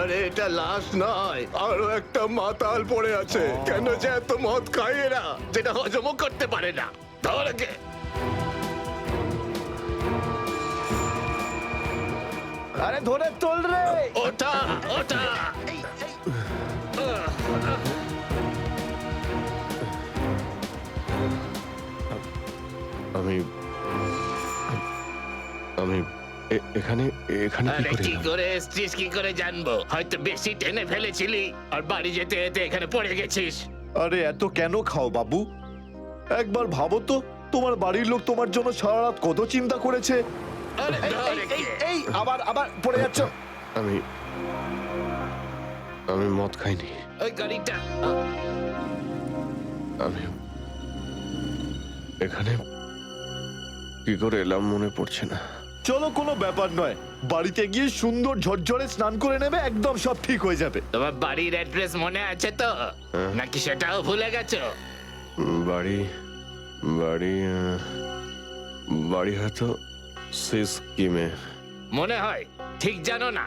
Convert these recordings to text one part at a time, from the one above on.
আরে এটা লাশ নয়, আরো একটা মাতাল পড়ে আছে। কেন যে এত মদ খায় এরা, যেটা হজমও করতে পারে না। ধরকে আরে ধরে তোল রে। ওটা ওটা আমি আমি এখানে এখানে কি আরে করে কি এলাম? করে এসছিস কি করে জানবো? হয়তো বেশি টেনে ফেলেছিলি আর বাড়ি যেতে যেতে এখানে পড়ে গেছিস। আরে এত কেন খাও বাবু? একবার ভাবো তো, তোমার বাড়ির লোক তোমার জন্য সারা রাত কত চিন্তা করেছে। আরে এই, ধর এই, এই, একে। এই, আবার আবার পড়ে যাচ্ছ। আমি আমি মদ খাইনি। ওই গাড়িটা আমি এখানে কি করে এলাম মনে পড়ছে না। চলো, কোনো ব্যাপার নয়, বাড়িতে গিয়ে সুন্দর ঝরঝরে স্নান করে নেবে, একদম সব ঠিক হয়ে যাবে। তোমার বাড়ির অ্যাড্রেস মনে আছে তো, নাকি সেটাও ভুলে গেছো? বাড়ি বাড়ি বাড়ি হয়তো সিস্কিমে। মনে হয় ঠিক জানো না।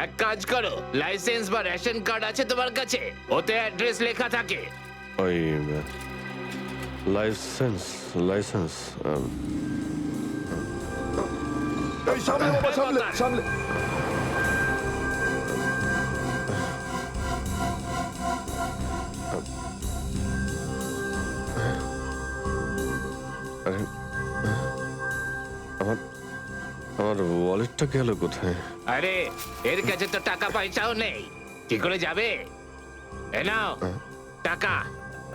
এক কাজ করো, লাইসেন্স বা রেশন কার্ড আছে তোমার কাছে? ওতে অ্যাড্রেস লেখা থাকে। ওই লাইসেন্স লাইসেন্স এই সামলে বাবা, সামলে সামলে। আরে আমার আমার ওয়ালেটটা গেল কোথায়? আরে এর কাছে তো টাকা পয়সাও নেই, কি করে যাবে? এ নাও টাকা,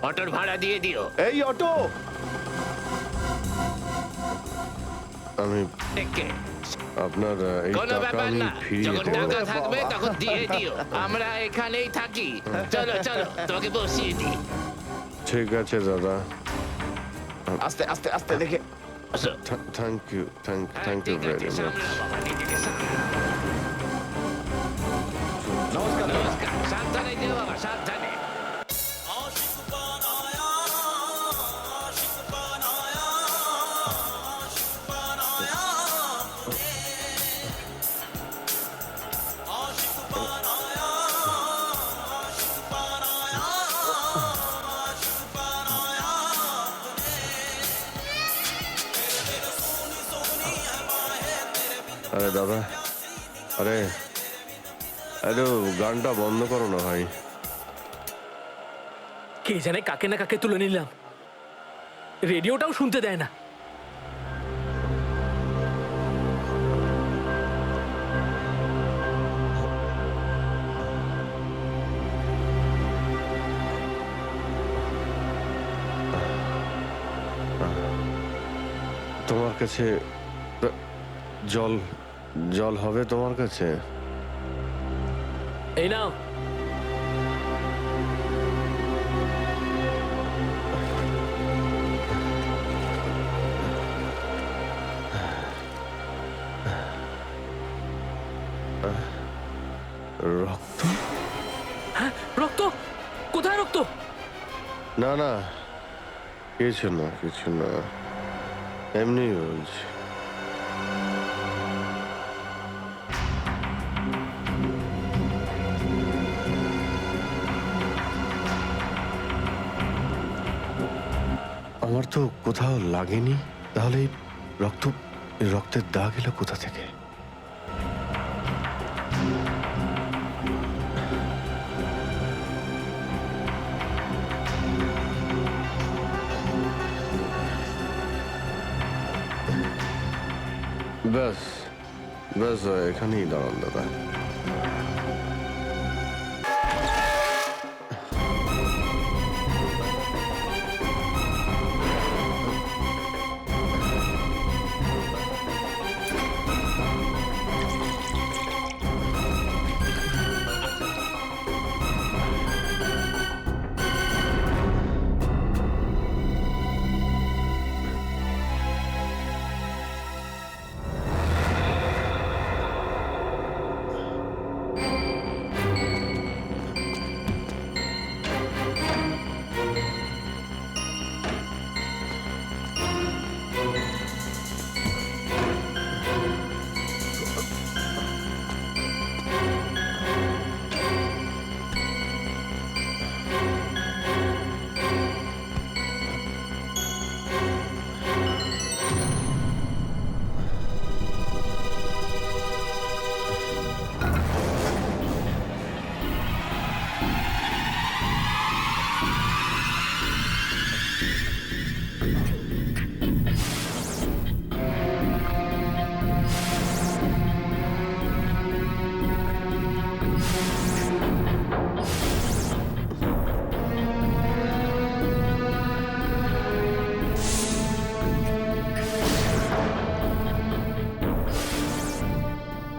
অটোর ভাড়া দিয়ে দিও। এই অটো, আমি একে আপনার এই কোনো টাকা ব্যাপার আমি না, ফিরিয়ে যখন দেবো। টাকা থাকবে বাবা। তখন দিয়ে দিও। আমরা এখানেই থাকি। চলো চলো, তোমাকে বসিয়ে দিই। ঠিক আছে দাদা, আস্তে আস্তে আস্তে দেখে। আসো। থ্যাংক ইউ থ্যাংক ইউ ঠিক আছে, ভেরি মাচ। সামলাও বাবা, নিজেকে সামলাও। নমস্কার। নমস্কার, সাবধানে যেও বাবা, সাবধানে। আরে দাদা, আরে আরে গানটা বন্ধ করো না ভাই। কে জানে কাকে না কাকে তুলে নিলাম, রেডিওটাও শুনতে দেয় না। তোমার কাছে জল জল হবে তোমার কাছে? এই নাও। রক্ত? হ্যাঁ, রক্ত? কোথায় রক্ত? না না, কিছু না কিছু না, এমনি বলছি। আমার তো কোথাও লাগেনি, তাহলে এই রক্তের দাগ এলো কোথা থেকে? ব্যাস ব্যাস, এখানেই দাঁড়ান দাদা।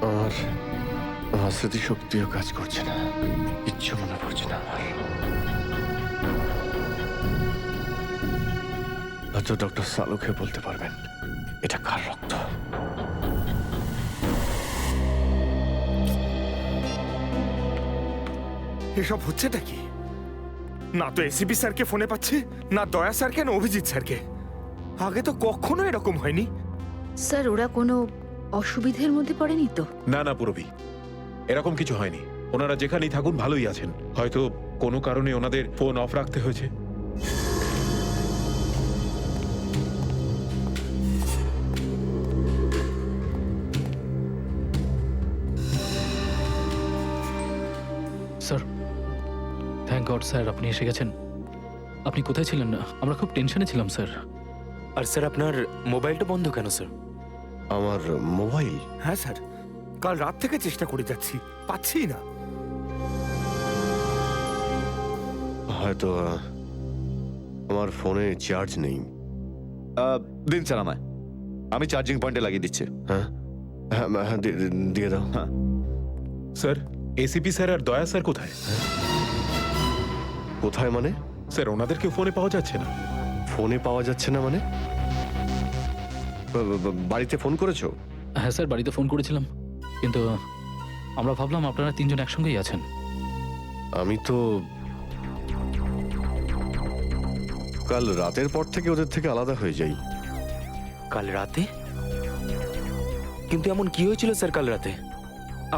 আমার আমার স্মৃতিশক্তিও কাজ করছে না, কিচ্ছু মনে পড়ছে না আমার। হয়তো ডক্টর সালুকে বলতে পারবেন এটা কার রক্ত। এসব হচ্ছেটা কি? না তো এসিপি স্যারকে ফোনে পাচ্ছি, না দয়া স্যারকে, না অভিজিৎ স্যারকে। আগে তো কখনো এরকম হয়নি। স্যার ওরা কোনো অসুবিধের মধ্যে পড়েনি তো? না না পুরবি, এরকম কিছু হয়নি। ওনারা যেখানেই থাকুন ভালোই আছেন। হয়তো কোনো কারণে ওনাদের ফোন অফ রাখতে হয়েছে। স্যার, থ্যাংক গড স্যার আপনি এসে গেছেন। আপনি কোথায় ছিলেন? আমরা খুব টেনশনে ছিলাম স্যার। আর স্যার আপনার মোবাইলটা বন্ধ কেন স্যার? আমার মোবাইল? হ্যাঁ স্যার, কাল রাত থেকে চেষ্টা করে যাচ্ছি, পাচ্ছি না। হয়তো আমার ফোনে চার্জ নেই। দিন স্যার আমায়, আমি চার্জিং পয়েন্টে লাগিয়ে দিচ্ছি। হ্যাঁ হ্যাঁ হ্যাঁ, দিয়ে দাও। হ্যাঁ। স্যার, এসিপি স্যার আর দয়া স্যার কোথায়? কোথায় মানে? স্যার, ওনাদেরকে ফোনে পাওয়া যাচ্ছে না। ফোনে পাওয়া যাচ্ছে না মানে? বাড়িতে ফোন করেছো? হ্যাঁ স্যার, বাড়িতে ফোন করেছিলাম, কিন্তু আমরা ভাবলাম আপনারা তিনজন একসঙ্গেই আছেন। আমি তো কাল রাতের পর থেকে ওদের থেকে আলাদা হয়ে যাই। কাল রাতে? কিন্তু এমন কি হয়েছিল স্যার কাল রাতে?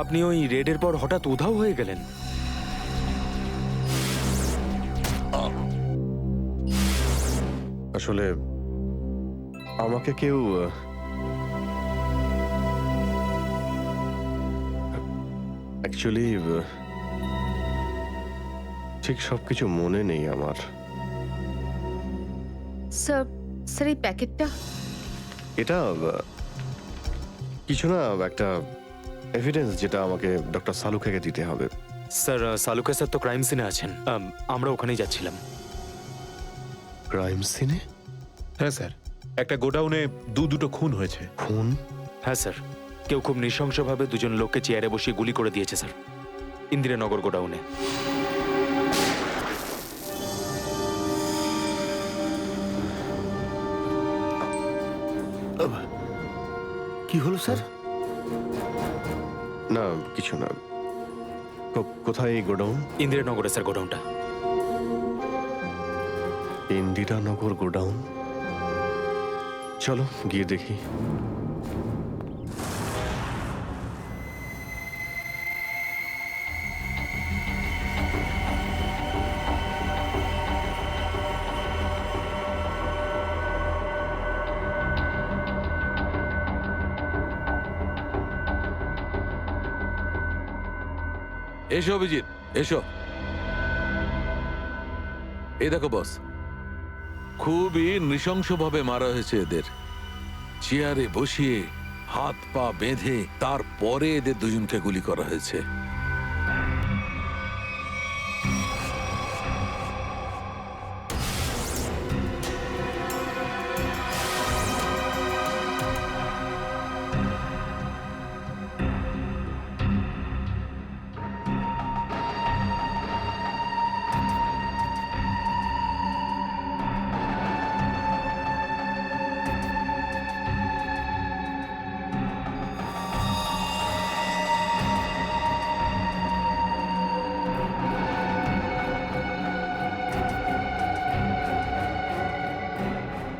আপনি ওই রেডের পর হঠাৎ উধাও হয়ে গেলেন। আসলে আমাকে কেউ অ্যাকচুয়ালি ঠিক সবকিছু মনে নেই আমার। স্যার স্যার এই প্যাকেটটা? এটা কিছু না, একটা এভিডেন্স যেটা আমাকে ডক্টর সালুকেকে দিতে হবে। স্যার সালুকা স্যার তো ক্রাইম সিনে আছেন, আমরা ওখানেই যাচ্ছিলাম। ক্রাইম সিনে? হ্যাঁ স্যার, একটা গোডাউনে দুটো খুন হয়েছে। খুন? হ্যাঁ স্যার, কেউ খুব নৃশংসভাবে দুজন লোককে চেয়ারে বসিয়ে গুলি করে দিয়েছে স্যার, ইন্দিরানগর গোডাউনে। কি হলো স্যার? না কিছু না। কোথায় এই গোডাউন? ইন্দিরানগরে স্যার গোডাউনটা। ইন্দিরানগর গোডাউন? চলো গিয়ে দেখি। এসো অভিজিৎ, এসো। এই দেখো বস, খুবই নৃশংসভাবে মারা হয়েছে এদের। চেয়ারে বসিয়ে হাত পা বেঁধে তারপরে এদের দুজনকে গুলি করা হয়েছে।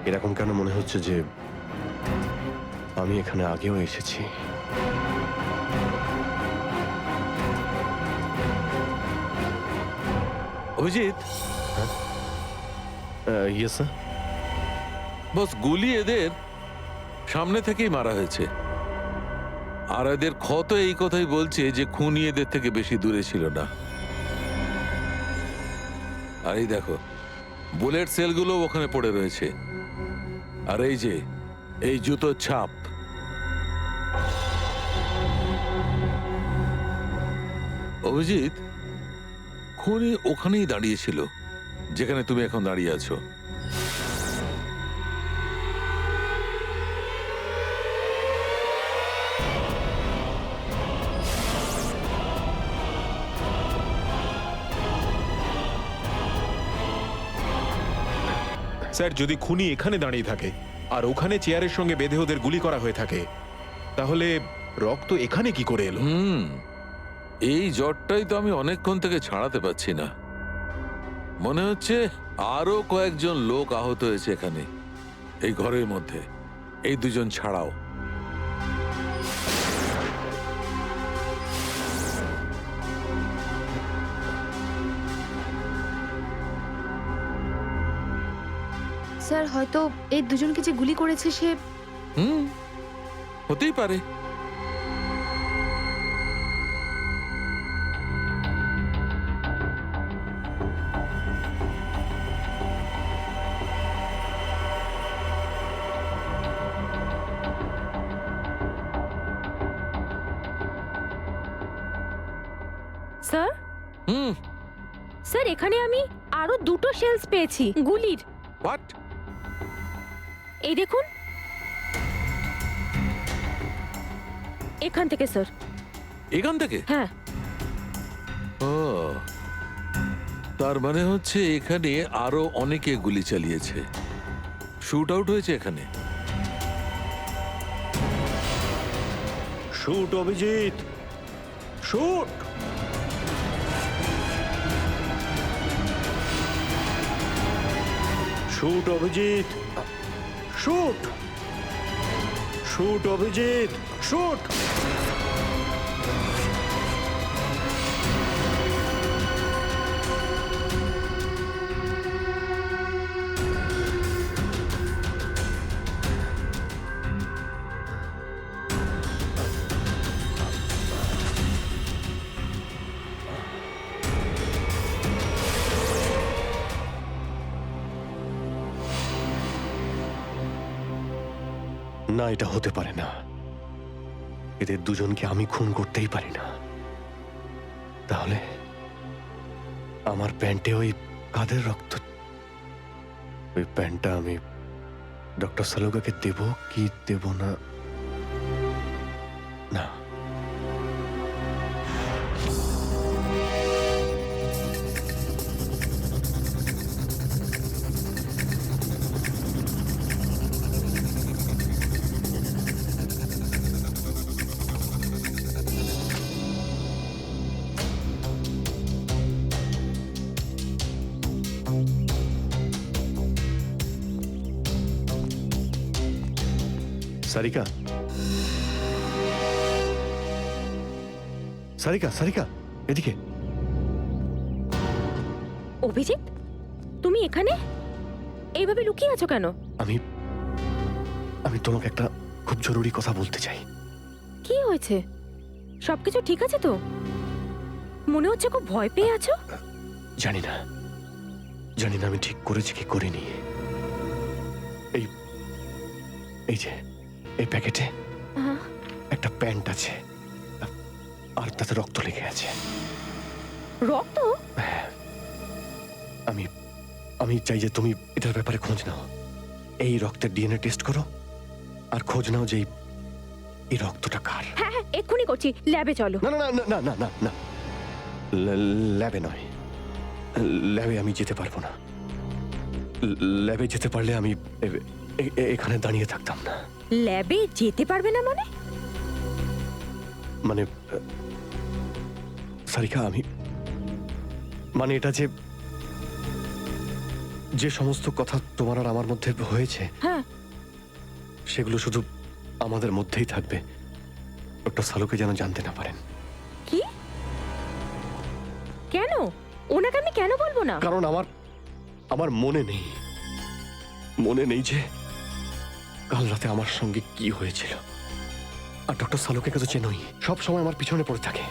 এরকম কেন মনে হচ্ছে যে আমি এখানে আগেও এসেছি? Abhijit, yes sir. বস, গুলি এদের সামনে থেকেই মারা হয়েছে। আর এদের ক্ষত এই কথাই বলছে যে খুনি এদের থেকে বেশি দূরে ছিল না। আর এই দেখো, বুলেট সেলগুলো ওখানে পড়ে রয়েছে। আর এই যে এই জুতোর ছাপ, অভিজিৎ, খুনি ওখানেই দাঁড়িয়েছিল যেখানে তুমি এখন দাঁড়িয়ে আছো। স্যার যদি খুনি এখানে দাঁড়িয়ে থাকে আর ওখানে চেয়ারের সঙ্গে বেঁধে ওদের গুলি করা হয়ে থাকে, তাহলে রক্ত এখানে কি করে এলো? এই জ্বরটাই তো আমি অনেকক্ষণ থেকে ছাড়াতে পারছি না। মনে হচ্ছে আরো কয়েকজন লোক আহত হয়েছে এখানে, এই ঘরের মধ্যে, এই দুজন ছাড়াও। স্যার হয়তো এই দুজনকে যে গুলি করেছে সে হতেই পারে। স্যার হুম। স্যার এখানে আমি আরো দুটো শেলস পেয়েছি গুলির। হোয়াট? এই দেখুন, এখান থেকে স্যার। এখান থেকে? হ্যাঁ। ও, তার মানে হচ্ছে এখানে আরো অনেকে গুলি চালিয়েছে, শুট আউট হয়েছে এখানে। Shoot Abhijit, shoot. Shoot Abhijit, shoot. Shoot Abhijit, shoot. না, এটা হতে পারে না। এদের দুজনকে আমি খুন করতেই পারি না। তাহলে আমার প্যান্টে ওই কাদের রক্ত? ওই প্যান্টটা আমি ডক্টর সালুকাকে দেব কি দেব না? না, সারিকা, সারিকা, সারিকা, এদিকে। অভিজিৎ, তুমি এখানে এইভাবে লুকিয়ে আছো কেন? আমি আমি তোমাকে একটা খুব জরুরি কথা বলতে চাই। কি হয়েছে? সবকিছু ঠিক আছে তো? মনে হচ্ছে খুব ভয় পেয়ে আছো। জানি না, জানি না আমি ঠিক করেছি কি করিনি। এই এই যে এই প্যাকেটে হ্যাঁ। একটা প্যান্ট আছে আর তাতে রক্ত লেগে আছে। রক্ত? আমি আমি চাই যে তুমি এটার ব্যাপারে খোঁজ নাও। এই রক্তের ডিএনএ টেস্ট করো আর খোঁজ নাও যে এই রক্তটা কার। হ্যাঁ হ্যাঁ, এক্ষুনি করছি। ল্যাবে চলো। না না না না না না না, ল্যাবে নয়। ল্যাবে আমি যেতে পারবো না। ল্যাবে যেতে পারলে আমি এখানে দাঁড়িয়ে থাকতাম না। ল্যাবে যেতে পারবে না মানে? মানে সারিকা, আমি মানে এটা যে যে সমস্ত কথা তোমার আর আমার মধ্যে হয়েছে, হ্যাঁ, সেগুলো শুধু আমাদের মধ্যেই থাকবে। ডক্টর সালুকে যেন জানতে না পারেন। কি? কেন? ওনাকে আমি কেন বলবো না? কারণ আমার মনে নেই যে কাল রাতে আমার সঙ্গে কি হয়েছিল। আর ডক্টর সালুকে তো চেনই, সব সময় আমার পিছনে পড়ে থাকে।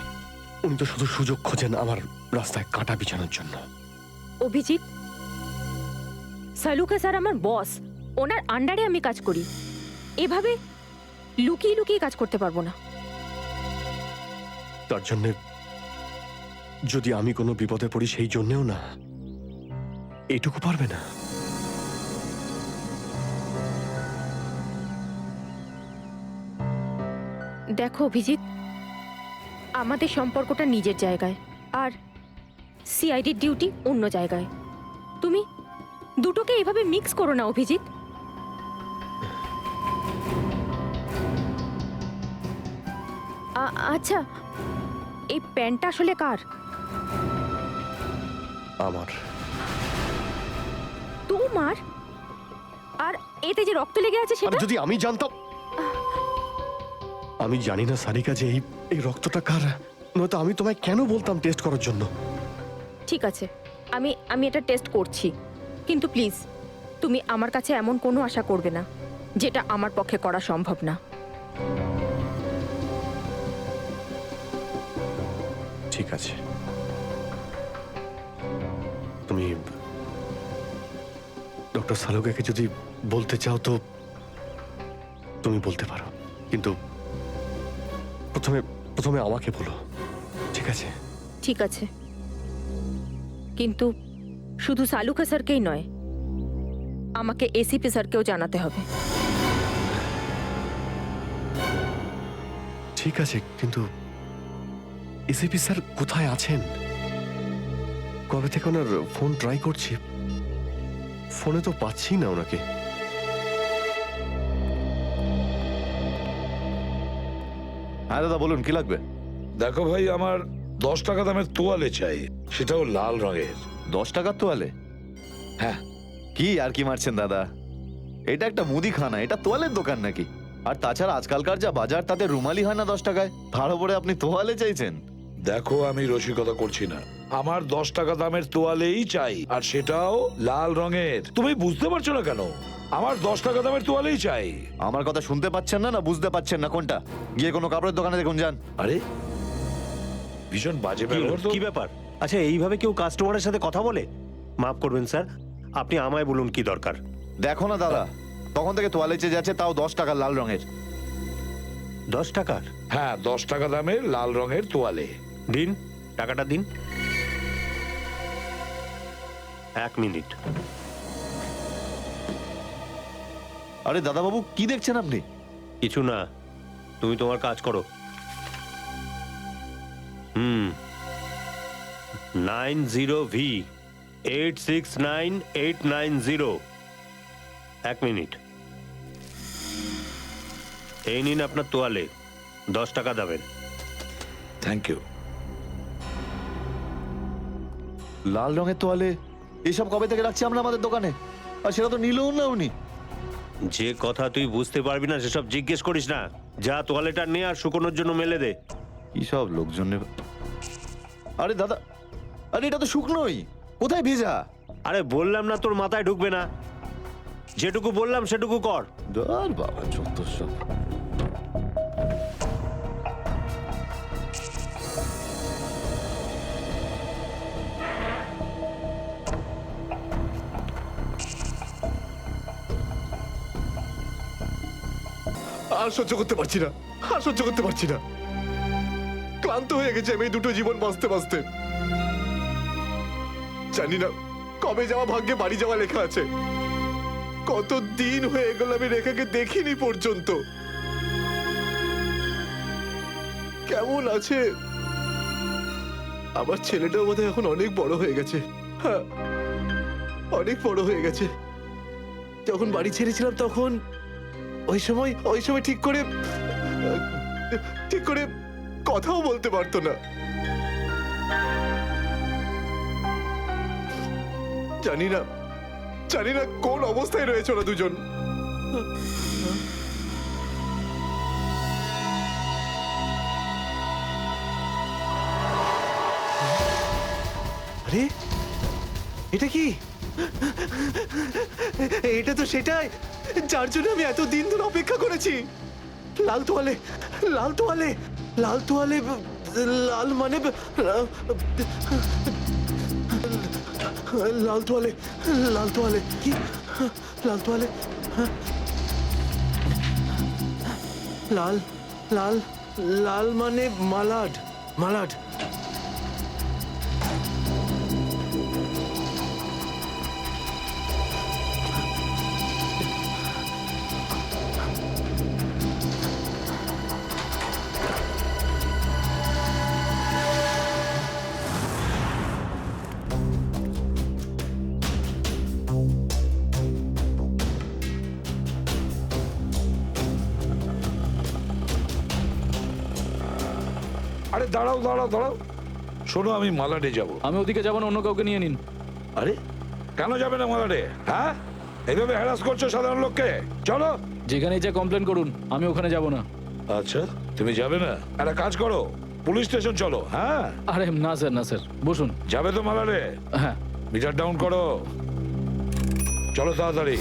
উনি তো শুধু সুযোগ খোঁজেন আমার রাস্তায় কাঁটা বিছানোর জন্য। অভিজিৎ, সালুকা স্যার আমার বস, ওনার আন্ডারে আমি কাজ করি। এভাবে লুকিয়ে লুকিয়ে কাজ করতে পারবো না। তার জন্য যদি আমি কোনো বিপদে পড়ি সেই জন্যেও না, এইটুকু পারবে না? দেখো অভিজিৎ, আমাদের সম্পর্কটা নিজের জায়গায় আর সিআইডির ডিউটি অন্য জায়গায়। তুমি দুটোকে এভাবে মিক্স করো না অভিজিৎ। আচ্ছা, এই প্যান্টটা আসলে কার? আমার। তোমার? আর এতে যে রক্ত লেগে আছে আর সেটা? যদি আমি জানতাম। আমি জানি না সারিকা যে এই রক্তটা কার, নয়তো আমি তোমায় কেন বলতাম টেস্ট করার জন্য। ঠিক আছে, আমি এটা টেস্ট করছি, কিন্তু প্লিজ তুমি আমার কাছে এমন কোনো আশা করবে না যেটা আমার পক্ষে করা সম্ভব না। ঠিক আছে, তুমি ডক্টর সালুকাকে যদি বলতে চাও তো তুমি বলতে পারো, কিন্তু প্রথমে আমাকে বলো, ঠিক আছে? ঠিক আছে, কিন্তু শুধু সালুকা স্যারকেই নয়, আমাকে এসিপি স্যারকেও জানাতে হবে। ঠিক আছে, কিন্তু এসিপি স্যার কোথায় আছেন? কবে থেকে ওনার ফোন ট্রাই করছি, ফোনে তো পাচ্ছি না ওনাকে। হ্যাঁ দাদা বলুন, কি লাগবে? দেখো ভাই, আমার 10 টাকা দামের তোয়ালে চাই, সেটাও লাল রঙের। 10 টাকার তোয়ালে? হ্যাঁ। কি আর কি মারছেন দাদা, এটা একটা মুদিখানা, এটা তোয়ালের দোকান নাকি? আর তাছাড়া আজকালকার যা বাজার, তাতে রুমালি হয় না 10 টাকায়, তার উপরে আপনি তোয়ালে চাইছেন? দেখো, আমি রসিকতা করছি না, আমার 10 টাকা দামের তোয়ালেই চাই, আর সেটাও লাল রঙের। তুমি বুঝতে পারছো না কেন? আমার 10 টাকা দামের তোয়ালেই চাই। আমার কথা শুনতে পাচ্ছেন না, না বুঝতে পাচ্ছেন না? কোনটা? গিয়ে কোনো কাপড়ের দোকানে দেখুন, যান। আরে, ভীষণ বাজে ব্যবহার তো। কি ব্যাপার? আচ্ছা, এইভাবে কেউ কাস্টমারের সাথে কথা বলে? মাফ করবেন স্যার, আপনি আমায় বলুন কি দরকার। দেখো না দাদা, তখন থেকে তোয়ালে চেয়ে যাচ্ছে, তাও 10 টাকা লাল রঙের। 10 টাকার? হ্যাঁ, 10 টাকা দামের লাল রঙের তোয়ালে। দিন, টাকাটা দিন। 1 মিনিট। আরে দাদা বাবু, কি দেখছেন আপনি? কিছু না, তুমি তোমার কাজ করো। 90V 869890। 1 মিনিট। এই নিন আপনার তোয়ালে, 10 টাকা দেবেন। Thank you. লাল রঙের তোয়ালে এসব কবে থেকে রাখছি আমরা আমাদের দোকানে, আর সেটা তো নিলও না উনি। যে কথা তুই বুঝতে পারবি না সেসব জিজ্ঞেস করিস না। যা তোয়ালেটা নে আর শুকোনোর জন্য মেলে দে। কি সব লোকজন নেবে। আরে দাদা, আরে এটা তো শুকনোই, কোথায় ভেজা? আরে বললাম না তোর মাথায় ঢুকবে না, যেটুকু বললাম সেটুকু কর। ধর বাবা, যত সব। আর সহ্য করতে পারছি না, আর সহ্য করতে পারছি না। ক্লান্ত হয়ে গেছে আমি এই দুটো জীবন বাঁচতে বাঁচতে। জানি না কবে যাওয়া ভাগ্যে বাড়ি যাওয়া লেখা আছে। কত দিন হয়ে গেল আমি রেখাকে দেখিনি পর্যন্ত। কেমন আছে? আমার ছেলেটাও বোধহয় এখন অনেক বড় হয়ে গেছে। হ্যাঁ, অনেক বড় হয়ে গেছে। যখন বাড়ি ছেড়েছিলাম তখন ওই সময় ঠিক করে কথাও বলতে পারতো না। জানি না কোন অবস্থায় রয়েছে ওরা দুজন। আরে এটা কি? এটা তো সেটাই যার জন্য আমি এত দিন ধরে অপেক্ষা করেছি। লাল তোয়ালে, লাল তোয়ালে, লাল তোয়ালে, লাল মানে লাল তোয়ালে, লাল তোয়ালে কি? লাল তোয়ালে, লাল লাল লাল মানে মালাড, মালাড। আরে দাঁড়াও দাঁড়াও দাঁড়াও, শোনো আমি মালাডে যাব। আমি ওদিকে যাবো না, অন্য কাউকে নিয়ে নিন। আরে কেন যাবে না মালাডে? হ্যাঁ, এইভাবে হ্যারাস করছো সাধারণ লোককে। চলো। যেখানে যা কমপ্লেন করুন, আমি ওখানে যাব না। আচ্ছা তুমি যাবে না? একটা কাজ করো, পুলিশ স্টেশন চলো। হ্যাঁ আরে না স্যার, না স্যার, বসুন। যাবে তো মালাডে? হ্যাঁ। মিটার ডাউন করো, চলো তাড়াতাড়ি।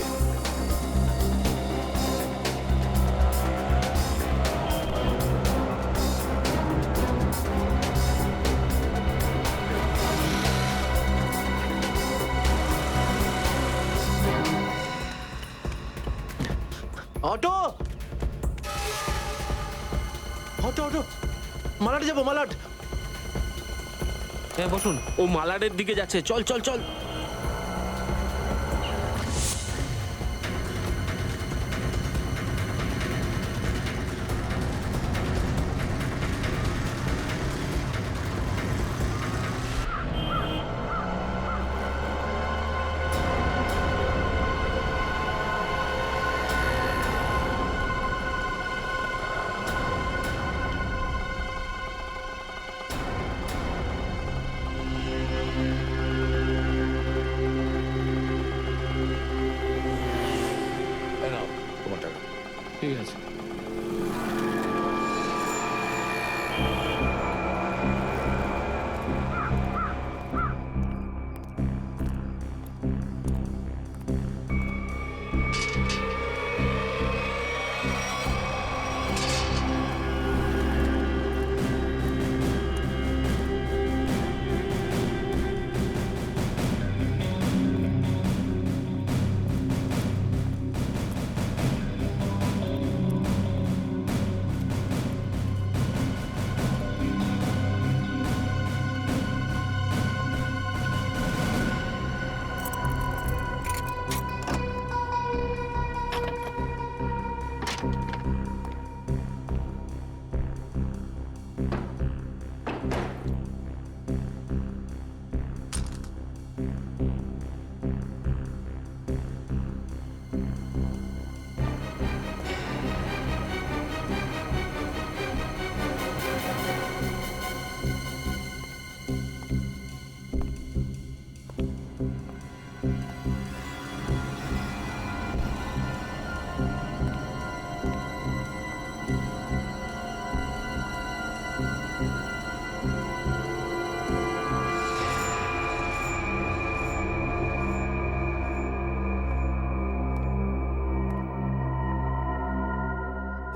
অটো অটো অটো, মালাট যাবো, মালাট। হ্যাঁ বসুন, ও মালাডের দিকে যাচ্ছে, চল চল চল। এই নাও তোমার টাকা। ঠিক আছে।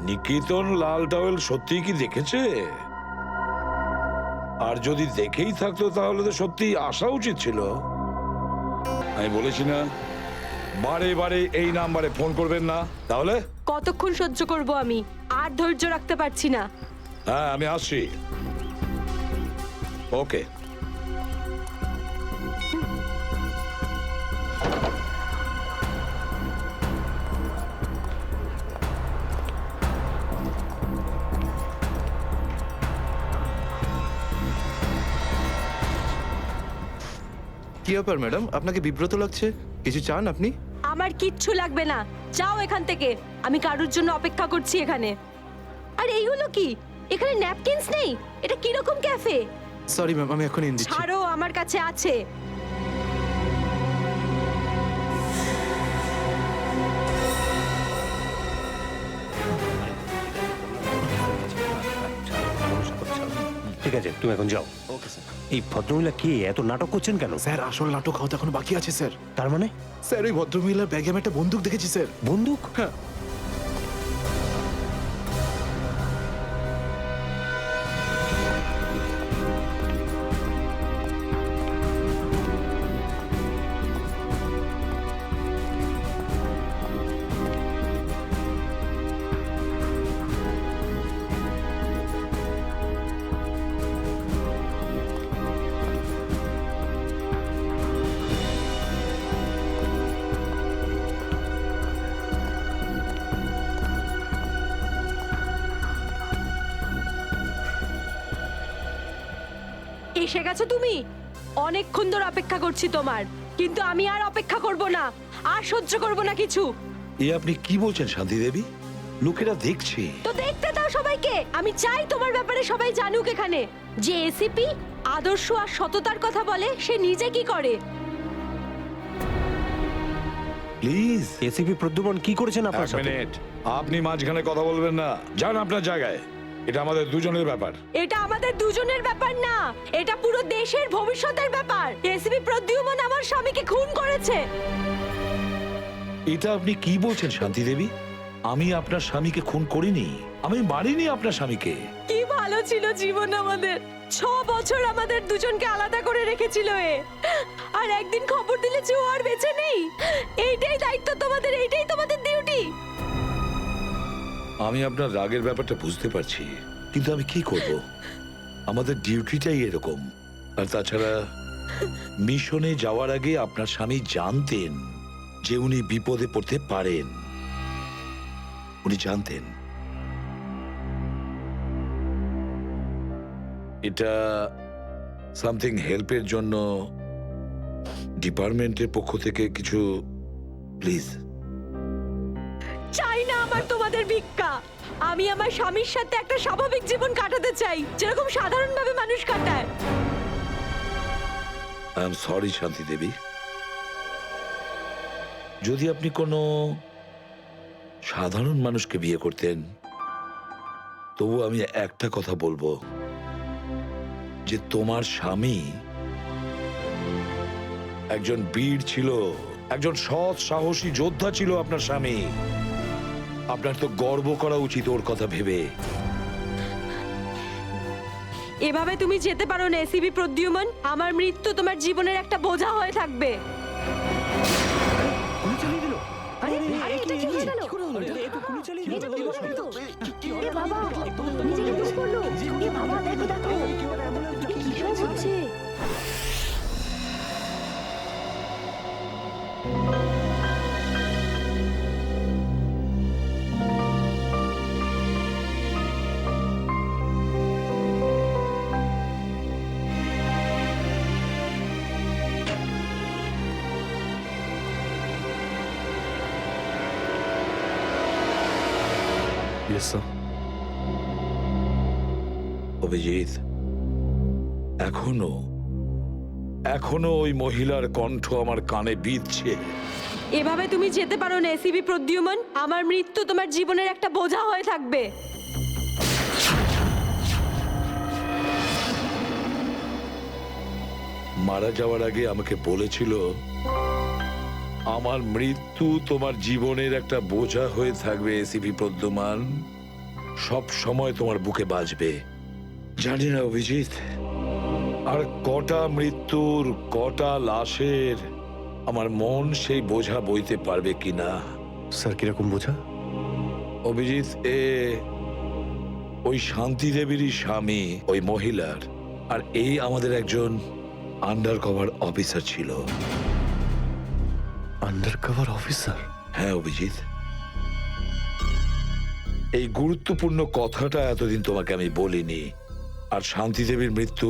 নিকেতন লাল টাওয়েল সত্যিই কি দেখেছে? আর যদি দেখেই থাকতো তাহলে তো সত্যি আসা উচিত ছিল। আমি বলেছি না বারে বারে এই নাম্বারে ফোন করবেন না। তাহলে কতক্ষণ সহ্য করব আমি? আর ধৈর্য রাখতে পারছি না। হ্যাঁ আমি আসছি। ওকে। কি ব্যাপার ম্যাডাম, আপনাকে বিব্রত লাগছে? কিছু চান আপনি? আমার কিচ্ছু লাগবে না, যাও এখান থেকে। আমি কারোর জন্য অপেক্ষা করছি এখানে। আর এইগুলো কি? এখানে ন্যাপকিনস নেই? এটা কি রকম ক্যাফে? সরি ম্যাম, আমি এখন এনে দিচ্ছি। ছাড়ো, আমার কাছে আছে। ঠিক আছে, তুমি এখন যাও। Okay sir. এই ভদ্রমহিলা কি এত নাটক করছেন কেন? স্যার আসল নাটক হওয়া এখন বাকি আছে স্যার। তার মানে? স্যার ওই ভদ্রমহিলার ব্যাগে আমি একটা বন্দুক দেখেছি স্যার। বন্দুক? হ্যাঁ। এসে গেছো তুমি? অনেকক্ষণ ধরে অপেক্ষা করছি তোমার, কিন্তু আমি আর অপেক্ষা করব না, আর সহ্য করব না কিছু। এ আপনি কি বলছেন শান্তি দেবী? লোকেরা দেখছে। তো দেখতে দাও দাও সবাইকে। আমি চাই তোমার ব্যাপারে সবাই জানুক এখানে, যে এসিপি আদর্শ আর সততার কথা বলে সে নিজে কি করে। প্লিজ এসিপি প্রদ্যুমন কি করেছেন আপনার এক সাথে? মিনিট, আপনি মাঝখানে কথা বলবেন না, যান আপনার জায়গায়। এটা আমাদের দুজনের ব্যাপার। এটা আমাদের দুজনের ব্যাপার না, এটা পুরো দেশের ভবিষ্যতের ব্যাপার। এসিপি প্রদ্যুমন আমার স্বামীকে খুন করেছে। এটা আপনি কি বলছেন শান্তি দেবী? আমি আপনার স্বামীকে খুন করিনি, আমি মারিনি আপনার স্বামীকে। কি ভালো ছিল জীবন আমাদের, 6 বছর আমাদের দুজনকে আলাদা করে রেখেছিল এ, আর একদিন খবর দিলে যে ও আর বেঁচে নেই। এইটাই দায়িত্ব তোমাদের, এইটাই তোমাদের ডিউটি। আমি আপনার রাগের ব্যাপারটা বুঝতে পারছি, কিন্তু আমি কি করব? আমাদের ডিউটিটাই এরকম। আর তাছাড়া মিশনে যাওয়ার আগে আপনার স্বামী জানতেন যে উনি বিপদে পড়তে পারেন, উনি জানতেন। এটা সামথিং হেল্পের জন্য ডিপার্টমেন্টের পক্ষ থেকে কিছু প্লিজ। চাই না আমার তোমাদের ভিক্ষা। আমি আমার স্বামীর সাথে একটা স্বাভাবিক জীবন কাটাতে চাই, যেরকম সাধারণভাবে মানুষ কাটায়। আই এম সরি শান্তি দেবী। যদি আপনি কোনো সাধারণ মানুষকে বিয়ে করতেন, তবু আমি একটা কথা বলবো, যে তোমার স্বামী একজন বীর ছিল, একজন সৎ সাহসী যোদ্ধা ছিল আপনার স্বামী। আপনার তো গর্ব করা উচিত ওর কথা ভেবে। এভাবে তুমি যেতে পারো না এসিবি প্রদ্যুমন। আমার মৃত্যু তোমার জীবনের একটা বোঝা হয়ে থাকবে। Yes, sir. অভিজিৎ, এখনো ওই মহিলার কণ্ঠ আমার কানে বিঁধছে। এভাবে তুমি যেতে পারো না এসিবি প্রদ্যুমন। আমার মৃত্যু তোমার জীবনের একটা বোঝা হয়ে থাকবে। মারা যাওয়ার আগে আমাকে বলেছিল, আমার মৃত্যু তোমার জীবনের একটা বোঝা হয়ে থাকবে এসিপি প্রদ্যুমান, সব সময় তোমার বুকে বাজবে। জানি না অভিজিৎ, আর কটা মৃত্যুর, কটা লাশের আমার মন সেই বোঝা বইতে পারবে কিনা। স্যার, কিরকম বোঝা? অভিজিৎ, ওই শান্তি দেবীরই স্বামী ওই মহিলার, আর এই আমাদের একজন আন্ডার কভার অফিসার ছিল। Undercover officer? হ্যাঁ অভিজিৎ, এই গুরুত্বপূর্ণ কথাটা এতদিন তোমাকে আমি বলিনি, আর শান্তি দেবীর মৃত্যু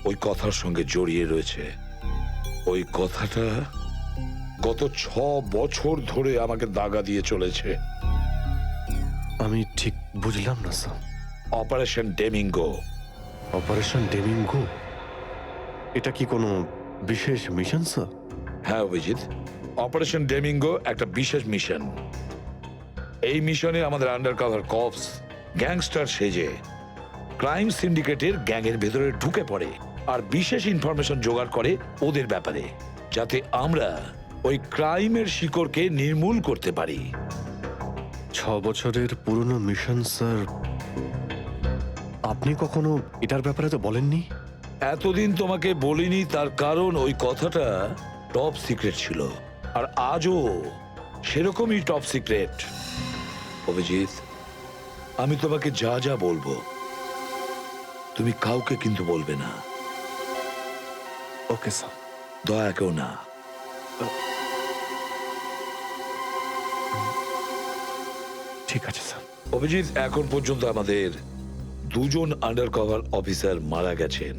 ওই কথার সঙ্গে জড়িয়ে রয়েছে। ওই কথাটা গত 6 বছর ধরে আমাকে দাগা দিয়ে চলেছে। আমি ঠিক বুঝলাম না স্যার। অপারেশন ডেমিঙ্গো। অপারেশন ডেমিঙ্গো? এটা কি কোনো বিশেষ মিশন স্যার? হ্যাঁ অভিজিৎ, অপারেশন ডেমিঙ্গো একটা বিশেষ মিশন। এই মিশনে আমাদের আন্ডারকভার কপস গ্যাংস্টার সেজে ক্রাইম সিন্ডিকেটের গ্যাংয়ের ভেতরে ঢুকে পড়ে আর বিশেষ ইনফরমেশন জোগাড় করে ওদের ব্যাপারে, যাতে আমরা ওই ক্রাইমের শিকড়কে নির্মূল করতে পারি। 6 বছরের পুরনো মিশন স্যার। আপনি কখনো এটার ব্যাপারে তো বলেননি। এতদিন তোমাকে বলিনি, তার কারণ ওই কথাটা টপ সিক্রেট ছিল, আর আজও সেরকমই টপ সিক্রেট। অভিজিৎ, আমি তোমাকে যা যা বলবো তুমি কাউকে কিন্তু বলবে না। Okay sir. দয়া কেউ না। ঠিক আছে স্যার। অভিজিৎ, এখন পর্যন্ত আমাদের 2 জন আন্ডার কভার অফিসার মারা গেছেন।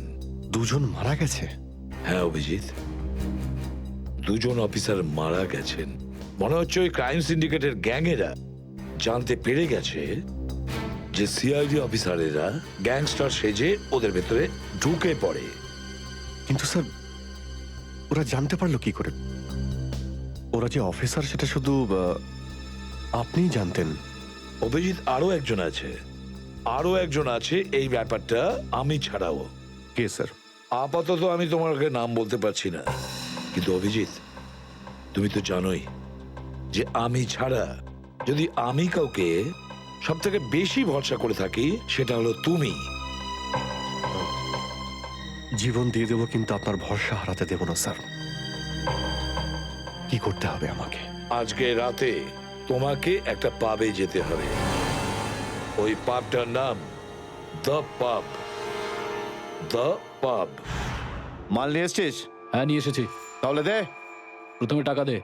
2 জন মারা গেছে? হ্যাঁ অভিজিৎ, 2 জন অফিসার মারা গেছেন। মনে হচ্ছে ওই ক্রাইম সিন্ডিকেটের গ্যাংয়েরা জানতে পেরে গেছে যে সিআইডি অফিসারেরা গ্যাংস্টার সেজে ওদের ভেতরে ঢুকে পড়ে। কিন্তু স্যার ওরা জানতে পারলো কি করে? ওরা যে অফিসার সেটা শুধু আপনিই জানতেন। অভিজিৎ, আরো একজন আছে এই ব্যাপারটা আমি ছাড়াও। কে স্যার? আপাতত আমি তোমাকে নাম বলতে পারছি না, কিন্তু অভিজিৎ তুমি তো জানোই যে আমি ছাড়া যদি আমি কাউকে সব থেকে বেশি ভরসা করে থাকি সেটা হলো তুমি। জীবন দিয়ে দেবো, কিন্তু আপনার ভরসা হারাতে দেব না স্যার। কি করতে হবে আমাকে? আজকে রাতে তোমাকে একটা পাবে যেতে হবে। ওই পাবটার নাম দ্য পাব। দ্য পাব। মাল নিয়ে এসছিস? হ্যাঁ নিয়ে এসেছি। তাহলে দে। প্রথমে টাকা দে।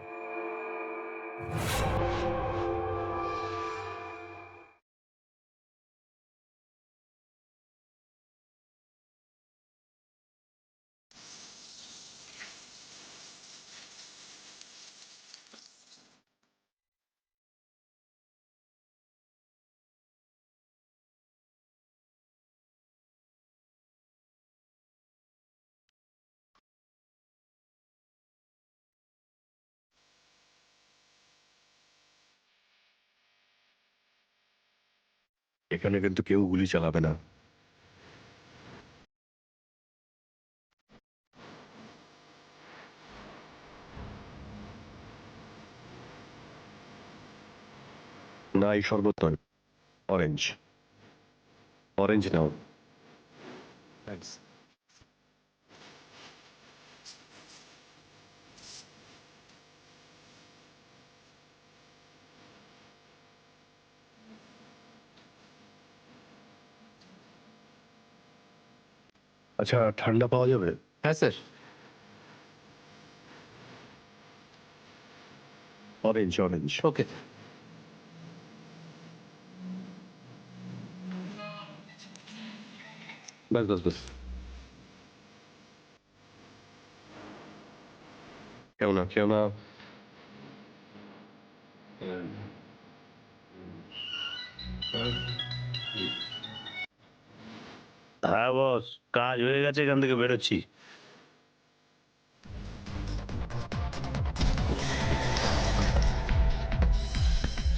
এখানে কিন্তু কেউ গুলি চালাবে না। না, এই শরবত নয়, অরেঞ্জ। অরেঞ্জ নাও। থ্যাঙ্কস। আচ্ছা, ঠান্ডা পাওয়া যাবে? হ্যাঁ স্যার। Orange orange. ওকে। বাস বাস বাস। কেউ না কেউ না। হ্যাঁ বস, কাজ হয়ে গেছে, এখান থেকে বেরোচ্ছি।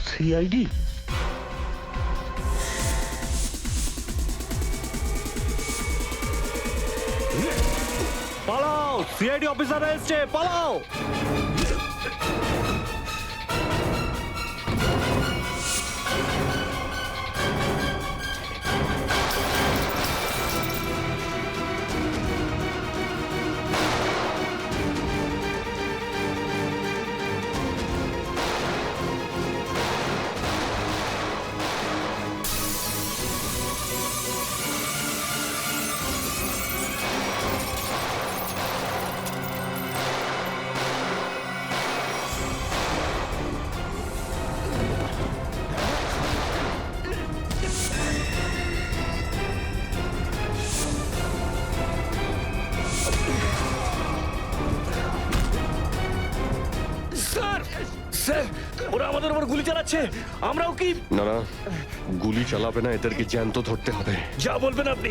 সিআইডি? পালাও, সিআইডি অফিসার এসছে, পালাও। ওরা আমাদের উপর গুলি চালাচ্ছে, আমরাও কি? না না, গুলি চালাবে না, এদেরকে জ্যান্ত ধরতে হবে। যা বলবেন আপনি।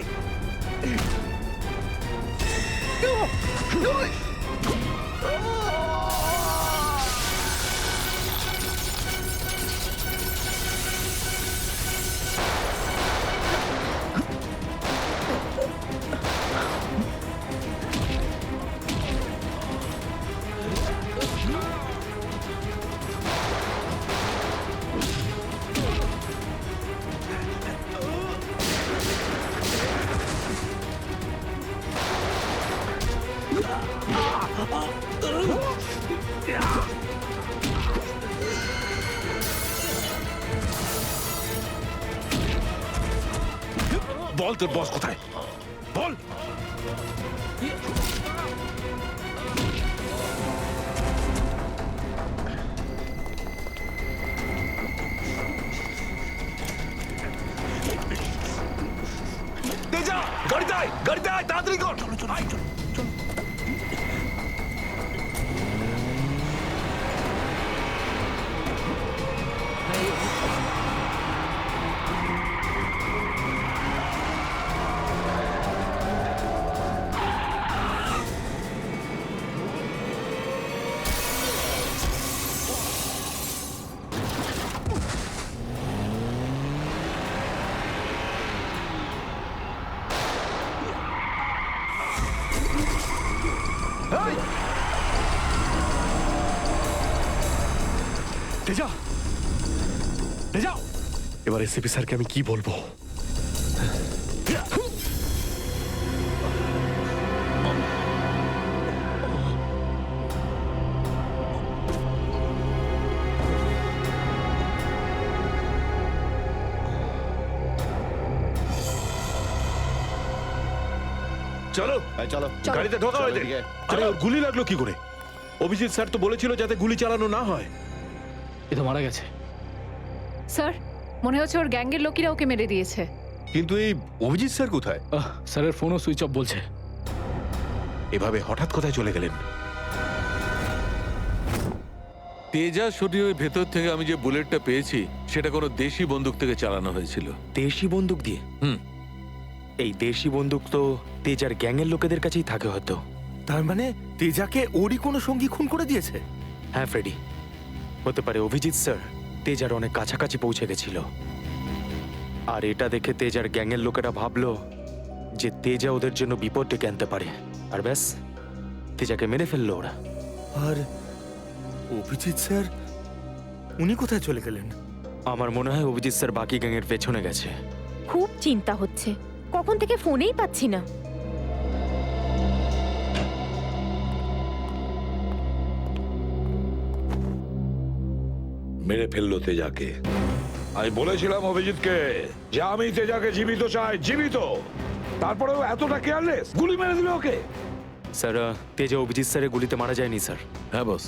বল তোর বস কোথায়, বল। গাড়িতে আয়, তাড়াতাড়ি কর। তেজা, তেজা, এবার এসিপি স্যারকে আমি কি বলবো? চলো চলো গাড়িতে ঢোকা হয়েছে। আরে ওর গুলি লাগলো কি করে? অভিজিৎ স্যার তো বলেছিল যাতে গুলি চালানো না হয়। এ তো মারা গেছে। স্যার মনে হচ্ছে ওর গ্যাংয়ের লোকেরা ওকে মেরে দিয়েছে। কিন্তু এই অভিজিৎ স্যার কোথায়? স্যারের ফোনও সুইচ অফ বলছে। এভাবে হঠাৎ কোথায় চলে গেলেন? তেজা শরীরের ভেতর থেকে আমি যে বুলেটটা পেয়েছি সেটা কোনো দেশি বন্দুক থেকে চালানো হয়েছিল। দেশি বন্দুক দিয়ে? হুম। এই দেশি বন্দুক তো তেজার গ্যাংয়ের লোকেদের কাছেই থাকে হয়তো। তার মানে তেজাকে ওরই কোনো সঙ্গী খুন করে দিয়েছে? হ্যাঁ ফ্রেডি, হতে পারে অভিজিৎ স্যার তেজার অনেক কাছাকাছি পৌঁছে গেছিল, আর এটা দেখে তেজার গ্যাংয়ের লোকেরা ভাবলো যে তেজা ওদের জন্য বিপদ ডেকে আনতে পারে, আর ব্যাস তেজাকে মেরে ফেললো ওরা। আর অভিজিৎ স্যার উনি কোথায় চলে গেলেন? আমার মনে হয় অভিজিৎ স্যার বাকি গ্যাংয়ের পেছনে গেছে। খুব চিন্তা হচ্ছে, কখন থেকে ফোনেই পাচ্ছি না। মেরে ফেললো তেজাকে। আমি বলেছিলাম অভিজিৎকে যে আমি তেজাকে জীবিত চাই, জীবিত। তারপরেও এতটা কেয়ারলেস, গুলি মেরে দিল ওকে। স্যার তেজা অভিজিৎ স্যারের গুলিতে মারা যায়নি স্যার। হ্যাঁ বস,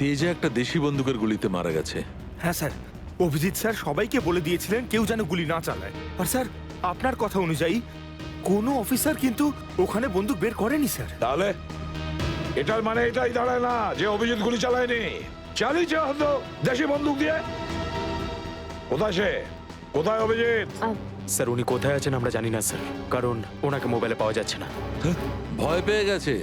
তেজা একটা দেশি বন্দুকের গুলিতে মারা গেছে। হ্যাঁ স্যার, অভিজিৎ স্যার সবাইকে বলে দিয়েছিলেন কেউ যেন গুলি না চালায়। আর স্যার আপনার কথা অনুযায়ী কোনো অফিসার কিন্তু ওখানে বন্দুক বের করেনি স্যার। তাহলে এটার মানে এটাই দাঁড়ায় না যে অভিজিৎ গুলি চালায়নি, চালিয়েছে হয়তো দেশি বন্দুক দিয়ে। কোথায় সে? কোথায় অভিজিৎ? স্যার উনি কোথায় আছেন আমরা জানি না স্যার, কারণ ওনাকে মোবাইলে পাওয়া যাচ্ছে না। ভয় পেয়ে গেছে।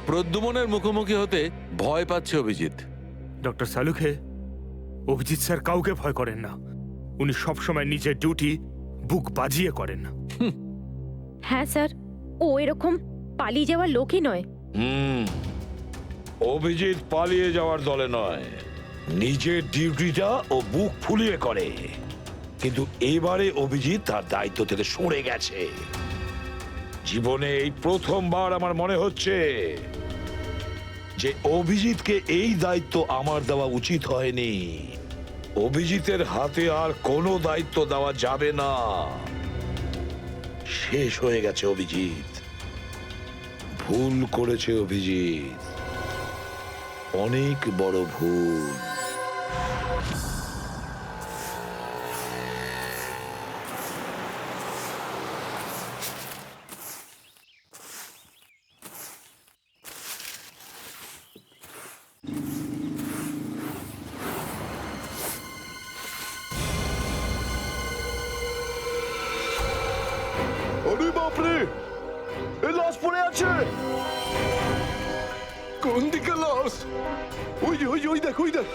প্রদ্যুমনের মুখোমুখি হতে ভয় পাচ্ছে অভিজিৎ। ডক্টর সালুখে, অভিজিৎ স্যার কাউকে ভয় করেন না। উনি সবসময় নিজের ডিউটি বুক বাজিয়ে করেন। হ্যাঁ স্যার, ও এরকম পালিয়ে যাওয়ার লোকই নয়। অভিজিৎ পালিয়ে যাওয়ার দলে নয়, নিজের ডিউটিটা ও বুক ফুলিয়ে করে। কিন্তু এবারে অভিজিৎ তার দায়িত্ব থেকে সরে গেছে। জীবনে এই প্রথমবার আমার মনে হচ্ছে যে অভিজিৎকে এই দায়িত্ব আমার দেওয়া উচিত হয়নি। অভিজিতের হাতে আর কোনো দায়িত্ব দেওয়া যাবে না। শেষ হয়ে গেছে অভিজিৎ। ভুল করেছে অভিজিৎ, অনেক বড় ভুল। আরে বাপরে, এই লাশ পড়ে আছে। কোন দিকে লাশ? ওই যে ওই দেখ, ওই দেখ।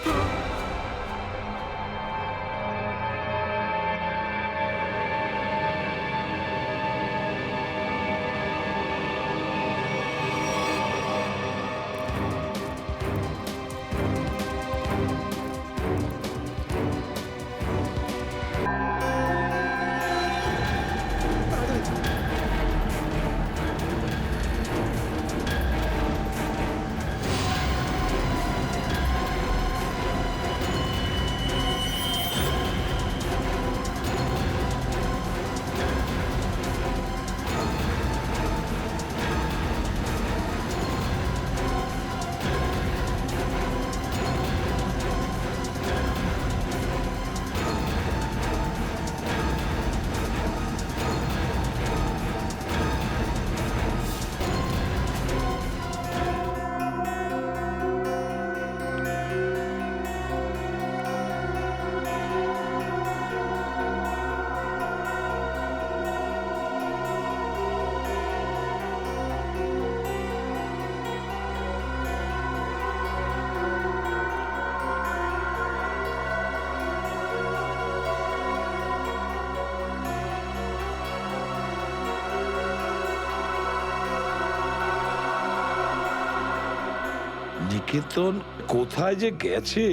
নিকেতন কোথায় যে গেছে?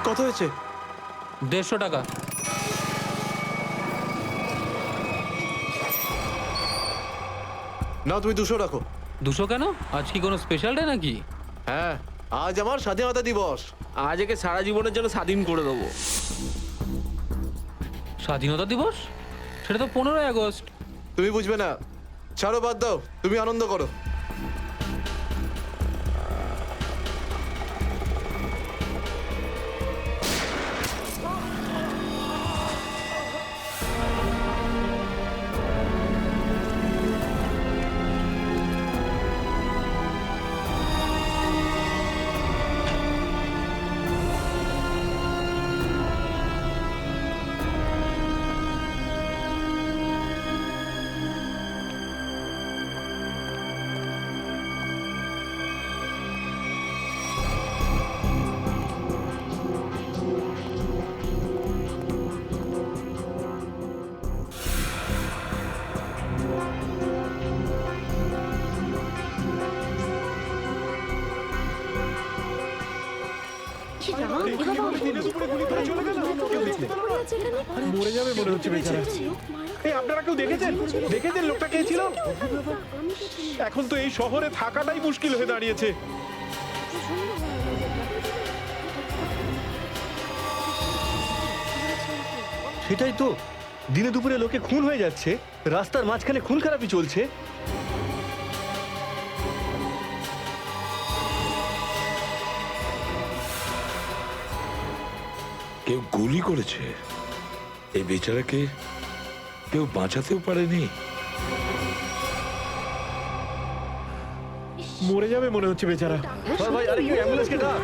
কত হয়েছে? 150 টাকা। না, তুমি 200 রাখো। 200 কেন? আজ কি কোনো স্পেশাল ডে নাকি? হ্যাঁ, আজ আমার স্বাধীনতা দিবস। আজ একে সারা জীবনের জন্য স্বাধীন করে দেবো। স্বাধীনতা দিবস? সেটা তো 15ই আগস্ট। তুমি বুঝবে না, ছাড়ো, বাদ দাও, তুমি আনন্দ করো। মরে যাবে মনে হচ্ছে বেচারা। এই আপনারা কেউ দেখেছেন? দেখেছেন লোকটা কে ছিল? এখন তো এই শহরে থাকাটাই মুশকিল হয়ে দাঁড়িয়েছে। সেটাই তো, দিনে দুপুরে লোকে খুন হয়ে যাচ্ছে, রাস্তার মাঝখানে খুন খারাপি চলছে। কেউ গুলি করেছে? এই বেচারাকে কেউ বাঁচাতেও পারেনি? মরে যাবে মনে হচ্ছে বেচারা। ভাই, আরে কেউ অ্যাম্বুলেন্সকে ডাক।